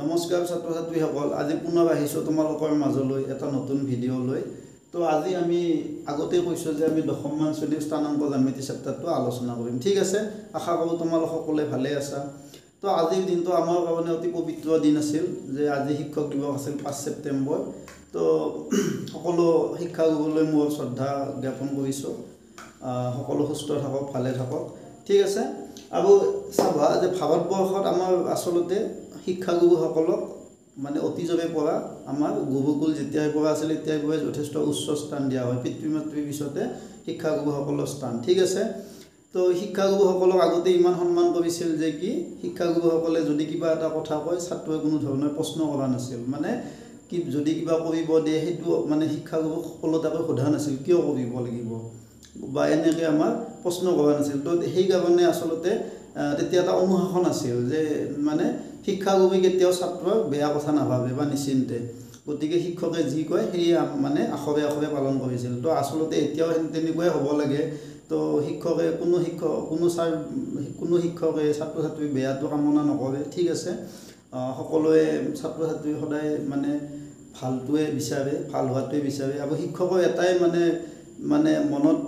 নমস্কাৰ ছাত্ৰ ছাত্ৰীসকল আজি পুনৰ আহিছোঁ তোমালোকৰ মাজলৈ এটা নতুন ভিডিঅ' লৈ তো আজি আমি আগতে কৈছোঁ যে আমি দশমমান শ্ৰেণীৰ স্থানাংক জ্যামিতি চেপ্টাৰটো আলোচনা কৰিম ঠিক আছে আশা কৰোঁ তোমালোক সকলোৱে ভালে আছা তো আজিৰ দিনটো আমাৰ কাৰণে অতি পবিত্ৰ দিন আছিল যে আজি শিক্ষক দিৱস আছিল 5 ছেপ্টেম্বৰ তো সকলো শিক্ষাগুৰুলৈ মোৰ শ্ৰদ্ধা জ্ঞাপন কৰিছোঁ সকলো সুস্থ থাকক ভালে থাকক ঠিক আছে আৰু চাবা যে ভাৰতবৰ্ষত আমাৰ আচলতে শিক্ষাগুৰুসকলক মানে অতীজৰে পৰা আমাৰ গুৰুকুল যেতিয়াৰ পৰা আছিল তেতিয়াৰ পৰা যথেষ্ট উচ্চ স্থান দিয়া হয় পিতৃ মাতৃৰ পিছতে শিক্ষাগুৰুসকলৰ স্থান ঠিক আছে তো শিক্ষাগুৰুসকলক আগতে ইমান সন্মান কৰিছিল যে কি শিক্ষাগুৰুসকলে যদি কিবা এটা কথা কয় ছাত্ৰই কোনো ধৰণৰ প্ৰশ্ন কৰা নাছিল মানে কি যদি কিবা কৰিব দিয়ে সেইটো মানে শিক্ষাগুৰুক সকলোটাকৈ সোধা নাছিল কিয় কৰিব লাগিব বা এনেকৈ আমাৰ প্ৰশ্ন কৰা নাছিল তো সেইকাৰণে আচলতে তেতিয়া এটা অনুশাসন আছিল যে মানে শিক্ষাগুৰুৱে কেতিয়াও ছাত্ৰৰ বেয়া কথা নাভাবে বা নিশ্চিন্তে গতিকে শিক্ষকে যি কয় সেই মানে আখৰে আখৰে পালন কৰিছিল তো আচলতে এতিয়াও তেনেকুৱাই হ'ব লাগে তো শিক্ষকে কোনো শিক্ষকে ছাত্ৰ ছাত্ৰীৰ বেয়াটো কামনা নকৰে ঠিক আছে সকলোৱে ছাত্ৰ ছাত্ৰী সদায় মানে ভালটোৱে বিচাৰে ভাল হোৱাটোৱে বিচাৰে আৰু শিক্ষকৰ এটাই মানে মনত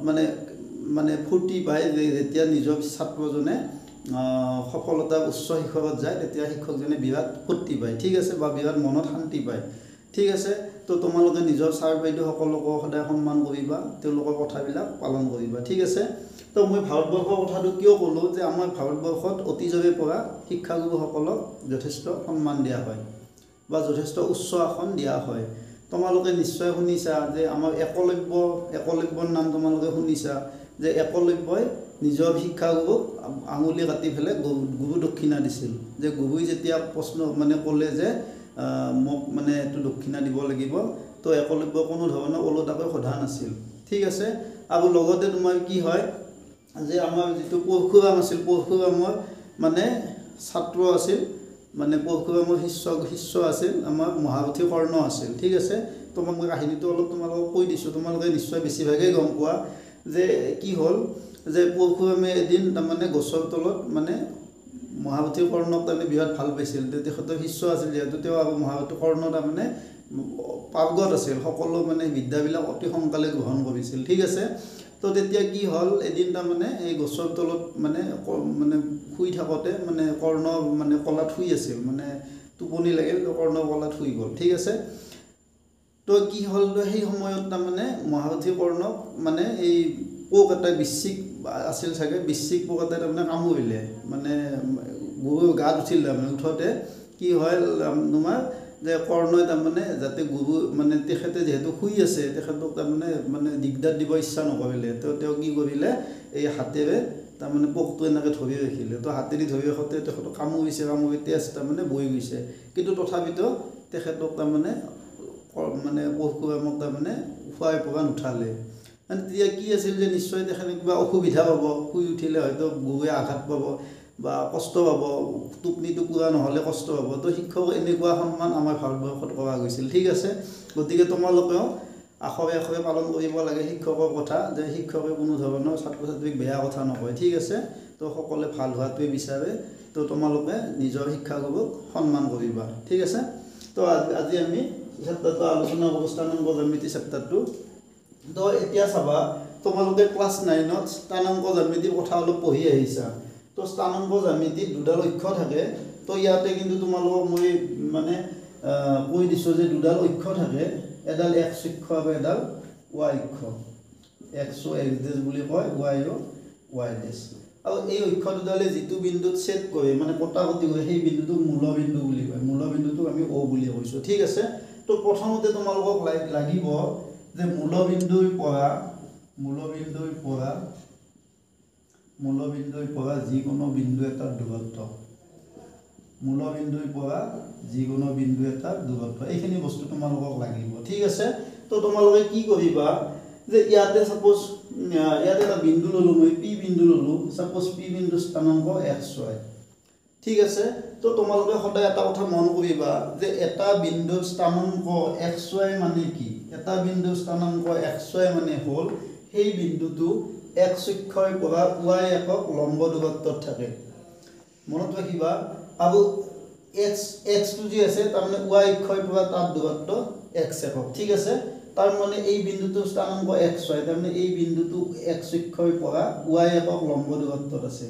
মানে ফূৰ্তি পায় যে যেতিয়া নিজৰ ছাত্ৰজনে সফলতা উচ্চ শিখৰত যায় তেতিয়া শিক্ষকজনে বিৰাট ফূৰ্তি পায় ঠিক আছে বা বিৰাট মনত শান্তি পায় ঠিক আছে তো তোমালোকে নিজৰ ছাৰ বাইদেউসকলকো সদায় সন্মান কৰিবা তেওঁলোকৰ কথাবিলাক পালন কৰিবা ঠিক আছে তো মই ভাৰতবৰ্ষৰ কথাটো কিয় ক'লোঁ যে আমাৰ ভাৰতবৰ্ষত অতীজৰে পৰা শিক্ষাগুৰুসকলক যথেষ্ট সন্মান দিয়া হয় বা যথেষ্ট উচ্চ আসন দিয়া হয় তোমালোকে নিশ্চয় শুনিছা যে আমাৰ একলব্যৰ নাম তোমালোকে শুনিছা যে একলব্যই নিজৰ শিক্ষাগুৰুক আঙুলি কাটি পেলাই গুৰু দক্ষিণা দিছিল যে গুৰুই যেতিয়া প্ৰশ্ন মানে ক'লে যে মোক মানে এইটো দক্ষিণা দিব লাগিব তো একলব্য কোনো ধৰণৰ ওলোটাকৈ সোধা নাছিল ঠিক আছে আৰু লগতে তোমাৰ কি হয় যে আমাৰ যিটো পৰশুৰাম আছিল পৰশুৰামৰ মানে ছাত্ৰ আছিল মানে পৰশুৰামৰ শিষ্য আছিল আমাৰ মহাৰথী কৰ্ণ আছিল ঠিক আছে তো মই কাহিনীটো অলপ তোমালোকক কৈ দিছোঁ তোমালোকে নিশ্চয় বেছিভাগেই গম পোৱা যে কি হ'ল যে পৰশুৰামে এদিন তাৰমানে গছৰ তলত মানে মহাৰথী কৰ্ণক তাৰমানে বিৰাট ভাল পাইছিল তেখেতৰ শিষ্য আছিল যিহেতু তেওঁ আৰু মহাৰথী কৰ্ণ তাৰমানে পাৰ্গত আছিল সকলো মানে বিদ্যাবিলাক অতি সোনকালে গ্ৰহণ কৰিছিল ঠিক আছে তো তেতিয়া কি হ'ল এদিন তাৰমানে এই গছৰ তলত মানে শুই থাকোঁতে মানে কৰ্ণ মানে কলাত শুই আছিল মানে টোপনি লাগিল কৰ্ণ কলাত শুই গ'ল ঠিক আছে তো কি হ'ল সেই সময়ত তাৰমানে মহাৰথী কৰ্ণক মানে এই পোক এটা বৃশ্চিক আছিল চাগে বৃশ্চিক পোক এটা তাৰমানে কামুৰিলে মানে গুৰু গাত উঠিল তাৰমানে উঠোঁতে কি হয় তোমাৰ যে কৰ্ণই তাৰমানে যাতে গুৰু মানে তেখেতে যিহেতু শুই আছে তেখেতক তাৰমানে দিগদাৰ দিব ইচ্ছা নকৰিলে তো তেওঁ কি কৰিলে এই হাতেৰে তাৰমানে পোকটো এনেকৈ ধৰি ৰাখিলে তো হাতেদি ধৰি ৰাখোঁতে তেখেতক কামুৰি তেজ তাৰমানে বৈ গৈছে কিন্তু তথাপিতো তেখেতক তাৰমানে পৰশুৰামক তাৰমানে শুৱাই পৰা নুঠালে মানে তেতিয়া কি আছিল যে নিশ্চয় তেখেতে কিবা অসুবিধা পাব শুই উঠিলে হয়তো গুৰুৱে আঘাত পাব বা কষ্ট পাব টোপনিটো পূৰা নহ'লে কষ্ট পাব তো শিক্ষক এনেকুৱা সন্মান আমাৰ ভাৰতবৰ্ষত কৰা গৈছিল ঠিক আছে গতিকে তোমালোকেও আখৰে আখৰে পালন কৰিব লাগে শিক্ষকৰ কথা যে শিক্ষকে কোনো ধৰণৰ ছাত্ৰ ছাত্ৰীক বেয়া কথা নকয় ঠিক আছে তো সকলোৱে ভাল হোৱাটোৱে বিচাৰে তো তোমালোকে নিজৰ শিক্ষাগুৰুক সন্মান কৰিবা ঠিক আছে তো আজি আমি চেপ্টাৰটো আলোচনা কৰোঁ স্থানাংক জ্যামিতি চেপ্টাৰটো তো এতিয়া চাবা তোমালোকে ক্লাছ 9ত স্থানাংক জ্যামিতিৰ কথা অলপ পঢ়ি আহিছা তো স্থানাংক জ্যামিতিত দুডাল অক্ষ থাকে তো ইয়াতে কিন্তু তোমালোকক মই মানে কৈ দিছোঁ যে দুডাল অক্ষ থাকে এডাল এক্স অক্ষ আৰু এডাল ৱাই অক্ষ এক্স অ' এক্স ডেছ বুলি কয় ৱাই অ' ৱাই ডেছ আৰু এই অক্ষ দুডালে যিটো বিন্দুত ছেদ কৰে মানে কটাকটি কৰে সেই বিন্দুটোক মূলবিন্দু বুলি কয় মূলবিন্দুটোক আমি অ' বুলি কৈছোঁ ঠিক আছে তো প্ৰথমতে তোমালোকক লাগিব যে মূলবিন্দুৰ পৰা যিকোনো বিন্দু এটাৰ দূৰত্ব এইখিনি বস্তু তোমালোকক লাগিব ঠিক আছে তো তোমালোকে কি কৰিবা যে ইয়াতে ছাপোজ ইয়াতে এটা বিন্দু ল'লোঁ মই পি বিন্দু ল'লোঁ ছাপোজ পি বিন্দু স্থানাংক XY ঠিক আছে তো তোমালোকে সদায় এটা কথা মন কৰিবা যে এটা বিন্দুৰ স্থানাংক XY মানে কি এটা বিন্দুৰ স্থানাংক XY মানে হ'ল সেই বিন্দুটো x অক্ষৰ পৰা y একক লম্ব দূৰত্বত থাকে মনত ৰাখিবা আৰু x টো যে আছে তাৰ মানে y অক্ষৰ পৰা তাৰ দূৰত্ব x একক ঠিক আছে তাৰ মানে এই বিন্দুটো স্থানাংক xy তাৰ মানে এই বিন্দুটো x অক্ষৰ পৰা y একক লম্ব দূৰত্বত আছে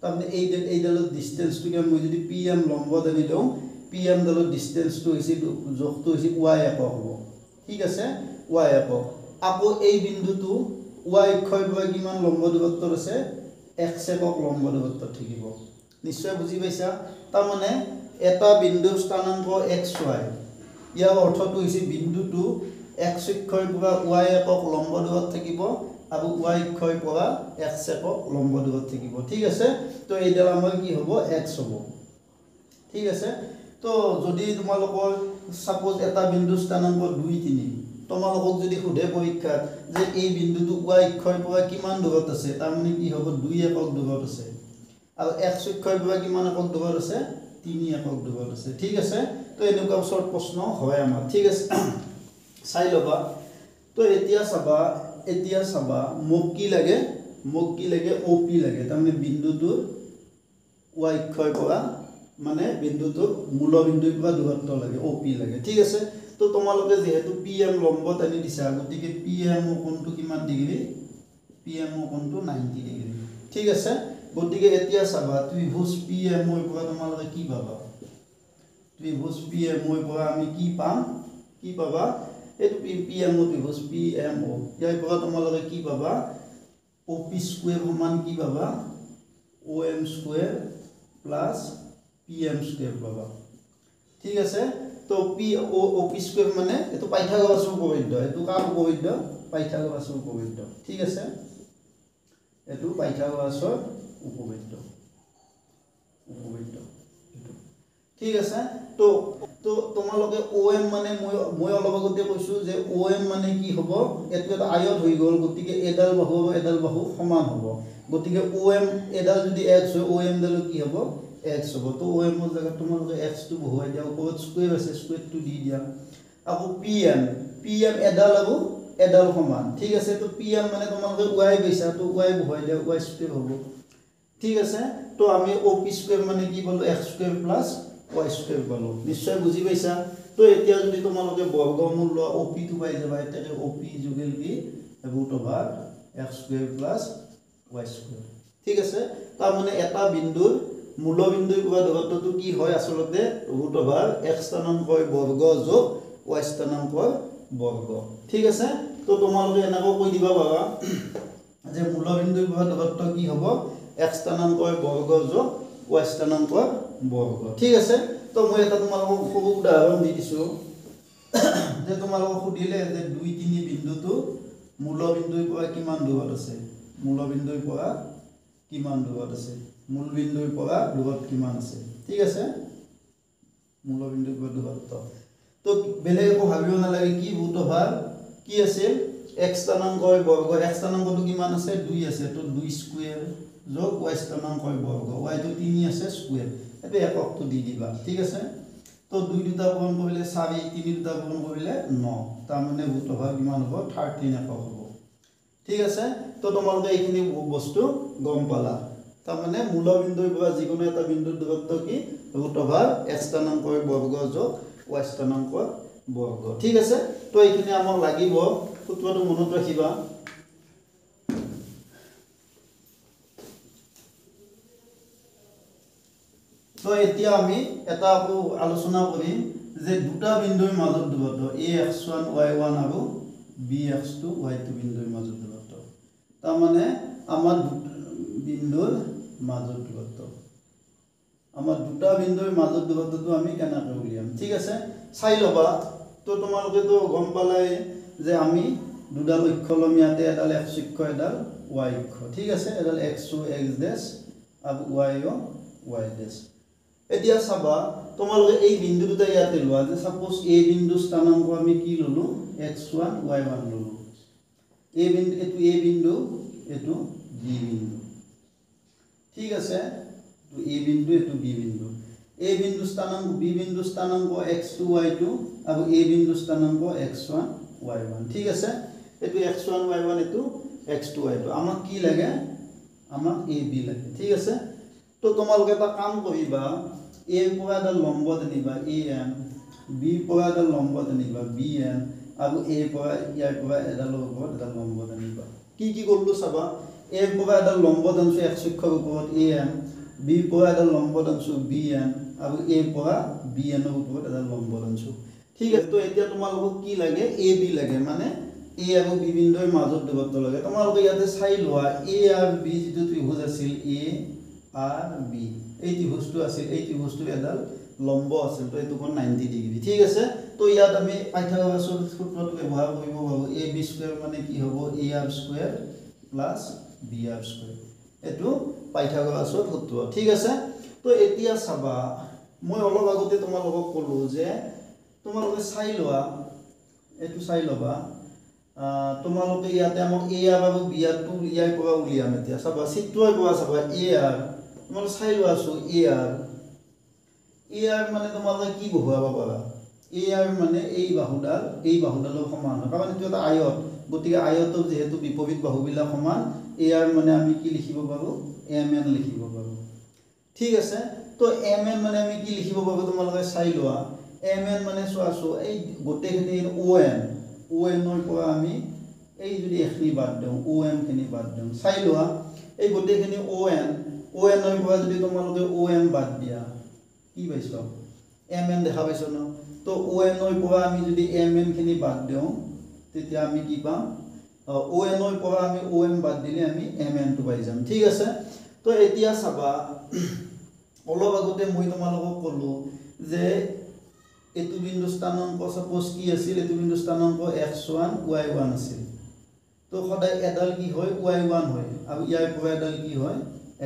তাৰ মানে এই ডালৰ ডিসটেন্সটো কি মই যদি pm লম্ব জানি দিও pm ডালৰ ডিসটেন্সটো হৈছে যোগটো হৈছে y একক হ'ব ঠিক আছে y একক আকৌ এই বিন্দুটো y অক্ষৰ পৰা কিমান লম্ব দূৰত্বত আছে x একক লম্ব দূৰত্বত থাকিব নিশ্চয় বুজি পাইছা তাৰ মানে এটা বিন্দুৰ স্থানাংক xy ইয়াৰ অৰ্থটো হৈছে বিন্দুটো x অক্ষৰ পৰা y একক লম্ব দূৰত থাকিব আৰু y অক্ষৰ পৰা x একক লম্ব দূৰত থাকিব ঠিক আছে তো এইডাল আমাৰ কি হ'ব x হ'ব ঠিক আছে তো যদি তোমালোকৰ সাপোজ এটা বিন্দুৰ স্থানাংক 2 3 তোমালোকক যদি সোধে পৰীক্ষাত যে এই বিন্দুটো y অক্ষৰ পৰা কিমান দূৰত আছে তাৰ মানে কি হ'ব 2 একক দূৰত আছে আৰু x অক্ষৰ পৰা কিমান একক দূৰত আছে 3 একক দূৰত আছে ঠিক আছে তো এনেকুৱা শৰ্ট প্ৰশ্ন হয় আমাৰ ঠিক আছে চাই লবা তো এতিয়া চাবা মোক কি লাগে OP লাগে তাৰ মানে বিন্দুটোৰ y অক্ষৰ পৰা মানে বিন্দুটোৰ মূল বিন্দুৰ পৰা দূৰত্ব লাগে OP লাগে ঠিক আছে তো তোমালোকে যেহেতু pm লম্ব টানি দিছা গতিকে pm কোণটো কিমান ডিগ্ৰী pm কোণটো 90 ডিগ্ৰী ঠিক আছে গতিকে এতিয়া চাবা ত্ৰিভুজ pm ৰ পৰা তোমালোকে কি পাবা ত্ৰিভুজ pm ৰ পৰা আমি কি পাবা এটো pm ত্ৰিভুজ pmo ইয়াৰ পৰা তোমালোকে কি পাবা op স্কয়াৰ সমান কি পাবা om square plus pm square পাবা ঠিক আছে তো op স্কয়াৰ মানে এটো পাইথাগোৰাছৰ উপপাদ্য এটো কাৰ উপপাদ্য পাইথাগোৰাছৰ উপপাদ্য ঠিক আছে এটো পাইথাগোৰাছৰ উপপাদ্য ঠিক আছে তো তোমালোকে om মানে মই অলপ আগতে কৈছো যে om মানে কি হ'ব এটো এটা আয়ত হৈ গল গতিকে এডাল বাহু সমান হ'ব গতিকে om এডাল যদি x হয় om ডাল কি হ'ব x হ'ব তো om ৰ জায়গা তোমালোকে x টো বহুৱাই দিয়া ওপৰত স্কয়াৰ আছে স্কয়াৰ টো দি দিয়া আকৌ pm এডাল সমান ঠিক আছে তো pm মানে তোমালোকে y পাইছা তো y বহুৱাই দিয়া y স্কয়াৰ হ'ব ঠিক আছে তো আমি op স্কয়াৰ মানে কি বলো x square plus y square পালো নিশ্চয় বুজি পাইছা তো এতিয়া যদি তোমালোকে বৰ্গমূল ল op টো পাই যাবা এটাকে op যোগেল কি √x square plus y square ঠিক আছে তাৰ মানে এটা বিন্দুৰ মূল বিন্দুৰ পৰা দূৰত্বটো কি হয় আসলতে √x স্থানাংকৰ বৰ্গ যোগ y স্থানাংকৰ বৰ্গ ঠিক আছে তো তোমালোকে এনেকৈ কৈ দিবা বাবা যে মূল বিন্দুৰ পৰা দূৰত্ব কি হ'ব x স্থানাংকৰ বৰ্গ যোগ y স্থানাংকৰ বৰ্গ ঠিক আছে তো মই এটা তোমালোকক সৰু উদাহৰণ দি দিছো যে তোমালোকক সুধিলে যে 2 3 বিন্দুটো মূল বিন্দুৰ পৰা কিমান দূৰত আছে মূল বিন্দুৰ পৰা কিমান দূৰত আছে মূল বিন্দুৰ পৰা দূৰত কিমান আছে ঠিক আছে মূল বিন্দুৰ পৰা দূৰত্ব তো বেলেগ একো ভাবিব নালাগে কি √ভাগ কি আছে x স্থানাংকৰ বৰ্গ x স্থানাংকটো কিমান আছে 2 আছে তো 2 স্কয়াৰ যোগ y স্থানাংকৰ বৰ্গ y টো 3 আছে স্কয়াৰ এটো এককটো দি দিবা ঠিক আছে তো 2 দুটা পূৰণ কৰিলে 4 3 দুটা পূৰণ কৰিলে 9 তাৰ মানে √ভাগ কিমান হ'ব 13 একক হ'ব ঠিক আছে তো তোমালোকে এইখিনি বস্তু গম পালা তাৰ মানে মূল বিন্দুৰ পৰা যিকোনো এটা বিন্দুৰ দূৰত্ব কি √ভাগ x স্থানাংকৰ বৰ্গ যোগ y স্থানাংকৰ বৰ্গ ঠিক আছে তো এইখিনি আমাক লাগিব সূত্ৰটো মনত ৰাখিবা তো এতিয়া আমি এটা আকৌ আলোচনা কৰিম যে দুটা বিন্দুৰ মাজত দূৰত্ব ax1 y1 আৰু bx2 y2 বিন্দুৰ মাজত দূৰত্ব তাৰ মানে আমাৰ বিন্দুৰ মাজত দূৰত্ব আমাৰ দুটা বিন্দুৰ মাজত দূৰত্বটো আমি কেনেকৈ উলিয়াম ঠিক আছে চাই লবা তো তোমালোকে তো গম পালাই যে আমি দুডাল অক্ষ লম ইয়াতে এডাল x অক্ষ এডাল y অক্ষ ঠিক আছে এডাল x ও x ডেশ আৰু y ও y ডেশ এতিয়া চাবা তোমালোকে এই বিন্দু দুটা ইয়াতে লোৱা যে সাপোজ a বিন্দু স্থানাংক আমি কি ললো x1 y1 ললো a বিন্দু এটো b বিন্দু ঠিক আছে তো a বিন্দু এটো b বিন্দু a বিন্দু স্থানাংক b বিন্দু স্থানাংক x2 y2 আৰু a বিন্দু স্থানাংক x1 y1 ঠিক আছে এটো x1 y1 এটো x2 y2 আমাক কি লাগে আমাক ab লাগে ঠিক আছে তো তো তোমালোকে এটা কাম কৰিবা এৰ পৰা এটা লম্ব টানিবা AM বি পৰা এটা লম্ব টানিবা BN আৰু এ পৰা ইয়াৰ পৰা এডালৰ ওপৰত এটা লম্ব টানিবা কি কৰিলো চাবা এৰ পৰা এটা লম্ব টানছো x অক্ষৰ ওপৰত AM বি পৰা এটা লম্ব টানছো BN আৰু এ পৰা BN ৰ ওপৰত এটা লম্ব টানছো ঠিক আছে তো এতিয়া তোমালোকক কি লাগে AB লাগে মানে A আৰু B বিন্দুৰ মাজত দূৰত্ব লাগে তোমালোকে ইয়াতে চাই লোৱা A আৰু B যেটো ত্ৰিভুজ আছিল A আৰ বি এই ত্ৰিভুজটো আছিল এই ত্ৰিভুজটো এডাল লম্ব আছিল তো এটো কোণ 90 ডিগ্ৰী ঠিক আছে তো ইয়াত আমি পাইথাগোৰাছৰ সূত্ৰটো ব্যৱহাৰ কৰিব পাৰো AB স্কয়াৰ মানে কি হ'ব AR square plus BR square এটো পাইথাগোৰাছৰ সূত্র ঠিক আছে তো এতিয়া চাবা মই অলপ আগতে তোমালোকক ক'লো যে তোমালোকে চাই লোৱা এটো চাই লবা তোমালোকে ইয়াতে আমাক AR আৰু BR টো ইয়াৰ পৰা উলিয়াম এতিয়া চাবা চিত্ৰৰ পৰা চাবা AR তোমালোকে চাই লোৱা আছো AR মানে তোমালোকে কি বহুৱাব পাৰা AR মানে এই বাহুডালৰ সমান হয় কাৰণ এটো এটা আয়ত গতিকে আয়তৰ যেহেতু বিপৰীত বাহুবিলাক সমান AR মানে আমি কি লিখিব পাৰো MN লিখিব পাৰো ঠিক আছে তো MN মানে আমি কি লিখিব পাৰো তোমালোকে চাই লোৱা MN মানে চোৱাছো এই গোটেইখিনি ON ৰ পৰা আমি এই যদি এখিনি বাদ দিওঁ OM খিনি বাদ দিওঁ চাই লোৱা এই গোটেইখিনি ON ৰ পৰা যদি তোমালোকে OM বাদ দিয়া কি পাইছো MN দেখা পাইছো ন তো ON ৰ পৰা আমি যদি MN খিনি বাদ দিওঁ তেতিয়া আমি কি পাম ON ৰ পৰা আমি OM বাদ দিলে আমি MN টো পাই যাম ঠিক আছে তো এতিয়া চাবা অলপ আগতে মই তোমালোকক ক'লো যে এটো বিন্দু স্থানাঙ্ক সাপোজ কি আছিল এটো বিন্দু স্থানাঙ্ক x1 y1 আছিল তো সদায় এডাল কি হয় y1 হয় আৰু ইয়াৰ পৰা এডাল কি হয়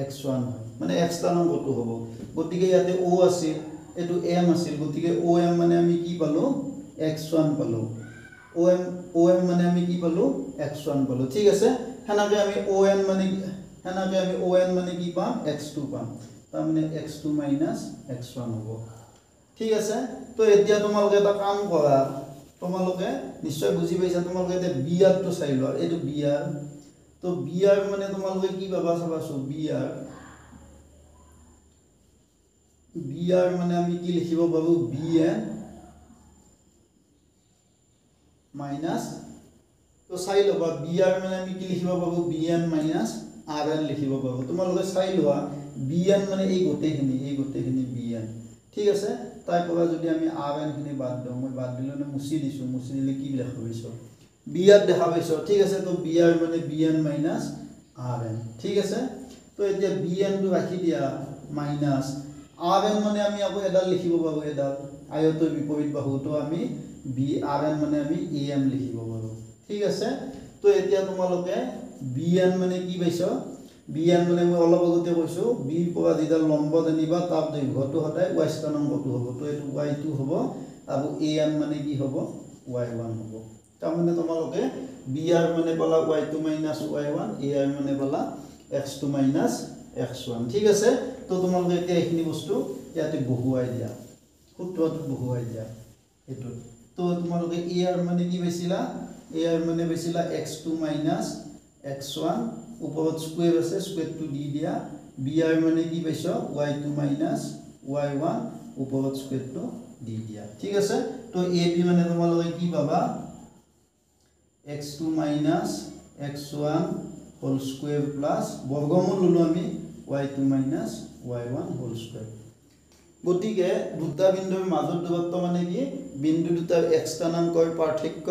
x1 হয় মানে x স্থানাঙ্কটো হ'ব গতিকে ইয়াতে o আছিল এটো m আছিল গতিকে om মানে আমি কি পালো x1 পালো om মানে আমি কি পালো x1 পালো ঠিক আছে হেনাকে আমি on মানে কি পাম x2 পাম তাৰ মানে x2 - x1 হ'ব ঠিক আছে তো এতিয়া তোমালোকে এটা কাম কৰা তোমালোকে নিশ্চয় বুজি পাইছা তোমালোকে এটা BR টো চাই লোৱা এটো BR তো BR মানে তোমালোকে কি পাবা চাবাছো BR মানে আমি কি লিখিব পাৰো BN মাইনাস তো চাই লবা BR মানে আমি কি লিখিব পাৰো BN মাইনাস RN লিখিব পাৰো তোমালোকে চাই লোৱা BN মানে এই গোটেইখিনি BN ঠিক আছে তাই পৰা যদি আমি RN খিনি বাদ দিওঁ মই বাদ দিলে না মুছি দিলে কি দেখা পাইছো BR দেখা পাইছো ঠিক আছে তো BR মানে BN মাইনাস RN ঠিক আছে তো এতিয়া BN টো ৰাখি দিয়া মাইনাস RN মানে আমি আকৌ এডাল লিখিব পাৰো এডাল আয়তৰ বিপৰীত বাহু তো আমি RN মানে আমি AM লিখিব পাৰো ঠিক আছে তো এতিয়া তোমালোকে BN মানে কি পাইছো BN মানে মই অলপ আগতে কৈছো B পৰা যিডাল লম্ব টানিবা তাৰ দৈৰ্ঘ্যটো সদায় y স্থানাঙ্কটো হ'ব তো এটো y2 হ'ব আৰু AM মানে কি হ'ব y1 হ'ব তাৰ মানে তোমালোকে BR মানে পালা y2 - y1 AR মানে পালা x2 - x1 ঠিক আছে তো তোমালোকে এতিয়া এইখিনি বস্তু ইয়াতে বহুৱাই দিয়া সূত্ৰটো বহুৱাই দিয়া এটো তো তোমালোকে AR মানে কি পাইছিলা AR মানে পাইছিলা x2 - x1 ওপৰত স্কয়াৰ আছে স্কয়াৰটো দি দিয়া BR মানে কি পাইছো y2 - y1 ওপৰত স্কয়াৰটো দি দিয়া ঠিক আছে তো AB মানে তোমালোকে কি পাবা x2 - x1 whole square plus বৰ্গমূল ললো আমি y2 - y1 হোল স্কয়াৰ গতিকে দুটা বিন্দুৰ মাজৰ দূৰত্ব মানে কি বিন্দু দুটাৰ x স্থানাঙ্কৰ পাৰ্থক্য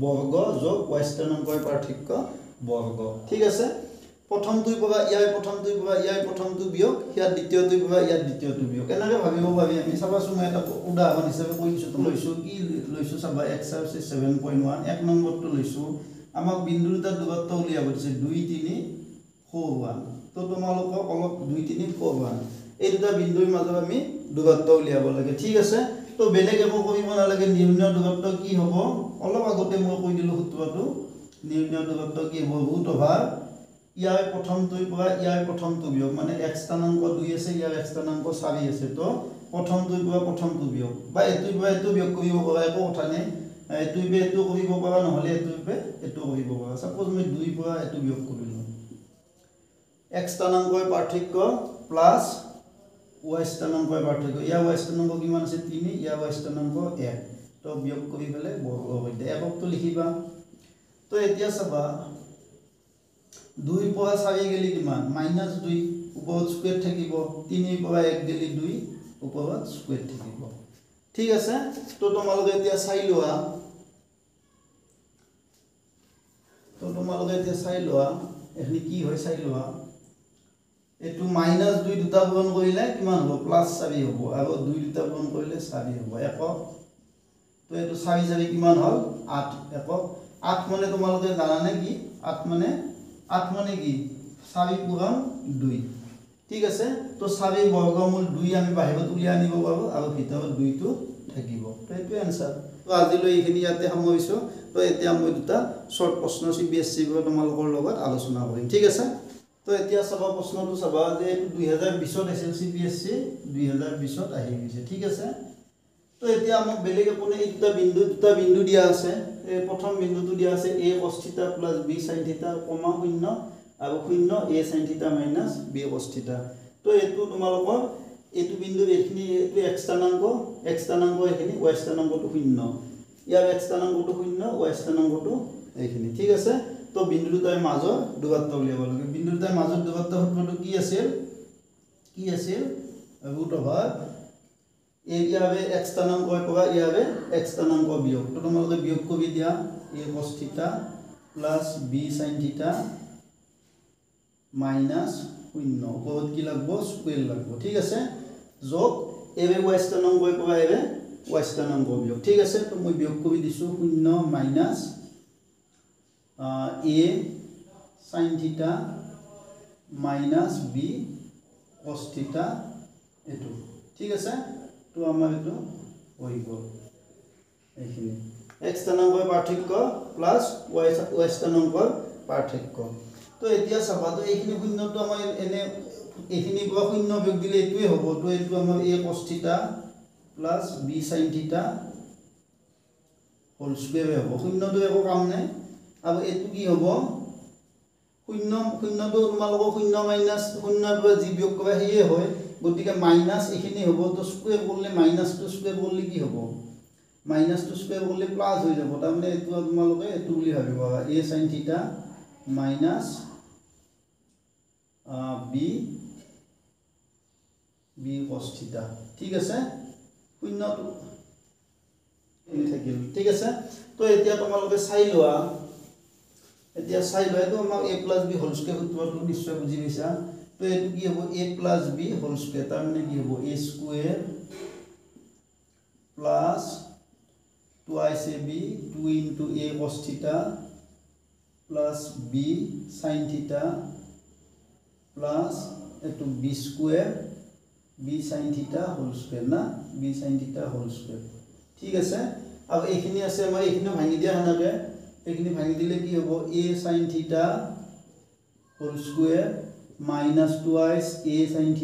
বৰ্গ যোগ y স্থানাঙ্কৰ পাৰ্থক্য বৰ্গ ঠিক আছে প্ৰথমটোৰ পৰা ইয়াৰ প্ৰথমটো বিয়োগ ইয়াৰ দ্বিতীয়টোৰ পৰা ইয়াৰ দ্বিতীয়টো বিয়োগ এনেকৈ ভাবিব পাৰি আমি চাবাছো মই এটা উদাহৰণ হিচাপে কৈ দিছো লৈছো কি লৈছো চাবা x আছে 7.1 এক নম্বৰটো লৈছো আমাক বিন্দু দুটাৰ দূৰত্ব উলিয়াব দিছে 2 3 4 1 তো তোমালোকক অলপ 2 3 4 1 এই দুটা বিন্দুৰ মাজত আমি দূৰত্ব উলিয়াব লাগে ঠিক আছে তো বেলেগ একো কৰিব নালাগে নিৰ্ণয় দূৰত্ব কি হ'ব অলপ আগতে মই কৈ দিলো সূত্ৰটো নিৰ্ণয় দূৰত্ব কি হ'ব ৰুট ওভাৰ ইয়াৰ প্ৰথমটোৰ পৰা ইয়াৰ প্ৰথমটো বিয়োগ মানে x স্থানাঙ্ক 2 আছে ইয়াৰ x স্থানাঙ্ক 4 আছে তো প্ৰথমটোৰ পৰা প্ৰথমটো বিয়োগ বা এটোৰ পৰা এটো বিয়োগ কৰিব পৰা একো কথা নাই এটোৰ পৰা এটো কৰিব পৰা নহলে এটোৰ পৰা এটো কৰিব পৰা সাপোজ মই 2 পৰা এটো বিয়োগ কৰিলো x স্থানাঙ্কৰ পাৰ্থক্য প্লাস y স্থানাঙ্কৰ পাৰ্থক্য ইয়াৰ y স্থানাঙ্ক কিমান আছে 3 ইয়াৰ y স্থানাঙ্ক 1 তো বিয়োগ কৰি পেলে বৰ্গ হৈ যায় এককটো লিখিবা তো এতিয়া চাবা 2 পৰা 4 গেলি কিমান -2 ওপৰত স্কয়াৰ থাকিব 3 পৰা 1 গেলি 2 ওপৰত স্কয়াৰ থাকিব ঠিক আছে তো তোমালোকে এতিয়া চাই লোৱা এখিনি কি হয় চাই লোৱা এটো -2 দুটা পূৰণ কৰিলে কিমান হ'ব +4 হ'ব আৰু 2 দুটা পূৰণ কৰিলে 4 হ'ব একক তো এটো 4 4 কিমান হ'ল 8 একক 8 মানে তোমালোকে জানা নে কি 8 মানে কি 4 পূৰণ 2 ঠিক আছে তো 4 বৰ্গমূল 2 আমি বাহিৰত উলিয়াই আনিব পাৰো আৰু ভিতৰত 2 টো থাকিব তো এটো आंसर তো আজিলৈ এইখিনি ইয়াতে সামৰিছো তো এতিয়া মই দুটা শৰ্ট প্ৰশ্ন CBSE ৰ তোমালোকৰ লগত আলোচনা কৰিম ঠিক আছে তো এতিয়া চাবা প্ৰশ্নটো চাবা যে 2020 ত আছিল CBSE 2020 ত আহি গৈছে ঠিক আছে তো এতিয়া আমাক বেলেগ কোনে দুটা বিন্দু দিয়া আছে এই প্ৰথম বিন্দুটো দিয়া আছে a cos θ + b sin θ, 0 আৰু 0 a sin θ - b cos θ তো এটো তোমালোকৰ এটো বিন্দু এখিনি এটো x স্থানাঙ্ক এখিনি y স্থানাঙ্কটো 0 ইয়াৰ x স্থানাঙ্কটো 0 y স্থানাঙ্কটো এখিনি ঠিক আছে তো বিন্দু দুটাৰ মাজৰ দূৰত্ব উলিয়াব লাগে বিন্দু দুটাৰ মাজৰ দূৰত্ব সূত্ৰটো কি আছিল √, ইয়াৰে x স্থানাঙ্কৰ পৰা ইয়াৰে x স্থানাঙ্ক বিয়োগ তো তোমালোকে বিয়োগ কৰি দিয়া a cos θ + b sin θ - 0 ওপৰত কি লাগব স্কয়াৰ লাগব ঠিক আছে যোগ a y স্থানাঙ্কৰ পৰা y স্থানাঙ্ক বিয়োগ ঠিক আছে তো মই বিয়োগ কৰি দিছো 0 - a sin θ - b cos θ এটো ঠিক আছে তো আমাৰ এটো হৈ গল এইখিনি x স্থানাঙ্কৰ পাৰ্থক্য প্লাস y স্থানাঙ্কৰ পাৰ্থক্য তো এতিয়া চাবা তো এইখিনি শূন্যটো আমাৰ এনে এইখিনি পৰা শূন্য বিয়োগ দিলে এটোই হ'ব তো এটো আমাৰ a cos θ + b sin θ whole square হ'ব শূন্যটো একো কাম নাই আৰু এটো কি হ'ব শূন্যটো তোমালোকৰ 0 - 0 পৰা যি বিয়োগ কৰা হেয়ে হয় গতিকে মাইনাস এখিনি হ'ব তো স্কয়াৰ কৰলে মাইনাসটো স্কয়াৰ কৰলে কি হ'ব মাইনাসটো স্কয়াৰ কৰলে প্লাস হৈ যাব তাৰ মানে এটো তোমালোকে এটো বুলি ভাবিবা a sin θ - b cos θ ঠিক আছে শূন্যটো এই থাকিল ঠিক আছে তো এতিয়া তোমালোকে চাই লোৱা এটো আমাৰ a + b হোল স্কয়াৰ সূত্ৰটো নিশ্চয় বুজি পাইছা তো এটো কি হ'ব a + b হোল স্কয়াৰ তাৰ মানে কি হ'ব a square plus 2ab 2 * a cos θ plus b sin θ plus এটো b square b sin θ whole square না b sin θ হোল স্কয়ার ঠিক আছে আৰু এইখিনি আছে আমাৰ এইখিনি ভাঙি দিয়া হনাকে এইখিনি ভাঙি দিলে কি হ'ব a sin θ whole square minus 2 a sin θ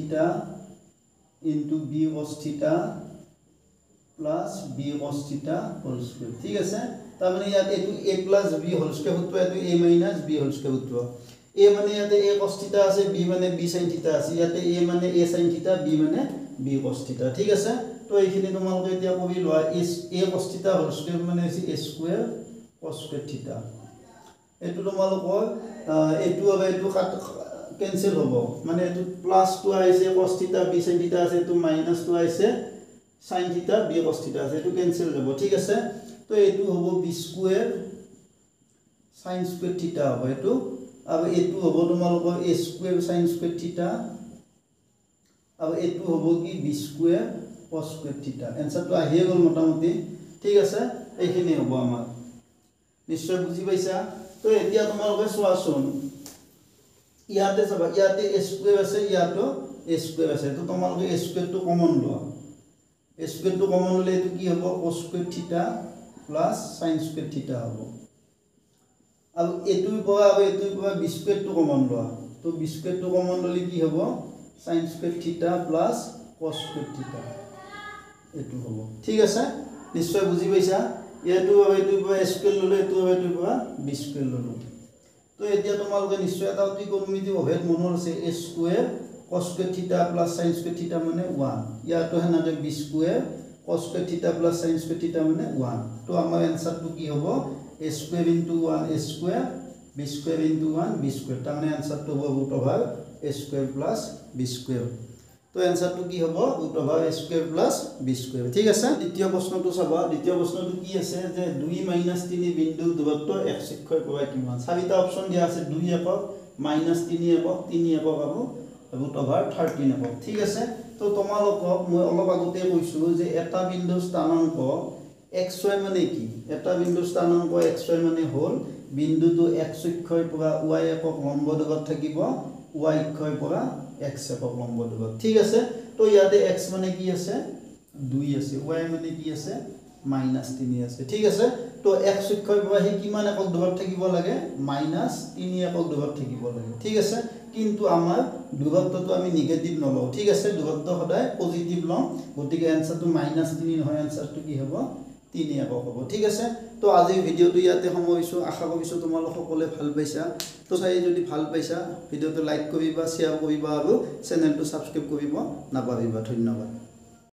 into b cos θ plus b cos θ whole square ঠিক আছে তাৰ মানে ইয়াত এটো a plus b whole square সূত্ৰ এটো a minus b whole square সূত্ৰ a মানে ইয়াতে a cos θ আছে b মানে b sin θ আছে ইয়াতে a মানে a sin θ b মানে b cos θ ঠিক আছে তো এইখিনি তোমালোকে এতিয়া কৰি লোৱা a cos θ whole square মানে আছে a square cos square θ এটো তোমালোকৰ এটো আৰু এটো कैंसिल होबो माने एतु +2 आइसे cos θ b sin θ আছে এতু -2 आइसे sin θ b cos θ আছে এতু कैंसिल যাব ঠিক আছে তো এতু হবো b স্কয়ার sin স্কয়ার θ হবে এতু আৰু এতু হবো তোমালোকৰ a স্কয়াৰ sin স্কয়াৰ θ আৰু এতু হবো কি b স্কয়াৰ cos স্কয়াৰ θ आंसरটো আহিয়ে গল মোটামুটি ঠিক আছে এইখিনি হবো আমাৰ নিশ্চয় বুজি পাইছা তো এতিয়া তোমালোকে চোৱাচোন ইয়াতে চাবা ইয়াতে a স্কয়াৰ আছে ইয়াতো a স্কয়াৰ আছে তো তোমালোকে a স্কয়াৰ টো কমন লোৱা a স্কয়ার টো কমন ললে এটো কি হ'ব cos square θ plus sin square θ হ'ব আৰু এটোৰ পৰা b স্কয়াৰ টো কমন লোৱা তো b স্কয়ার টো কমন ললে কি হ'ব sin square θ plus cos square θ এটো হ'ব ঠিক আছে নিশ্চয় বুজি পাইছা এটোৰ পৰা a স্কয়াৰ ললে এটোৰ পৰা b স্কয়াৰ ললো তো এতিয়া তোমালোকে নিশ্চয় এটা অতি কমিতি অভেদ মনৰ আছে a square cos square theta plus sin square theta মানে 1 ইয়াতো হেনাকে b square cos square theta plus sin square theta মানে 1 তো আমাৰ এনসারটো কি হ'ব a square into 1 a square b square into 1 b square তাৰ মানে এনসারটো হ'ব root over a square plus b square তো এনসারটো কি হ'ব root over a square plus b square ঠিক আছে দ্বিতীয় প্ৰশ্নটো চাবা দ্বিতীয় প্ৰশ্নটো কি আছে যে 2 - 3 বিন্দু দূৰত্ব x অক্ষৰ পৰা কিমান চাৰিটা অপচন দিয়া আছে 2 একক -3 একক 3 একক আৰু root over 13 একক ঠিক আছে তো তোমালোকক মই অলপ আগতে কৈছো যে এটা বিন্দুৰ স্থানাংক xy মানে কি এটা বিন্দুৰ স্থানাংক xy মানে হল বিন্দুটো x অক্ষৰ পৰা y একক লম্ব দূৰত থাকিব y অক্ষৰ পৰা x একক লম্ব দূৰত ঠিক আছে তো ইয়াতে x মানে কি আছে 2 আছে y মানে কি আছে -3 আছে ঠিক আছে তো x অক্ষৰ পৰা হি কিমান একক দূৰত থাকিব লাগে -3 একক দূৰত থাকিব লাগে ঠিক আছে কিন্তু আমাৰ দূৰত্বটো আমি নেগেটিভ নলও ঠিক আছে দূৰত্ব সদায় পজিটিভ লম গতিকে আনসারটো -3 নহয় আনসারটো কি হ'ব 3 একক হ'ব ঠিক আছে তো আজিৰ ভিডিওটো ইয়াতে সামৰিছো আশা কৰিছো তোমালোক সকলোৱে ভাল পাইছা তো চাই যদি ভাল পাইছা ভিডিওটো লাইক কৰিবা শেয়াৰ কৰিবা আৰু চেনেলটো সাবস্ক্ৰাইব কৰিব নাপাহৰিবা ধন্যবাদ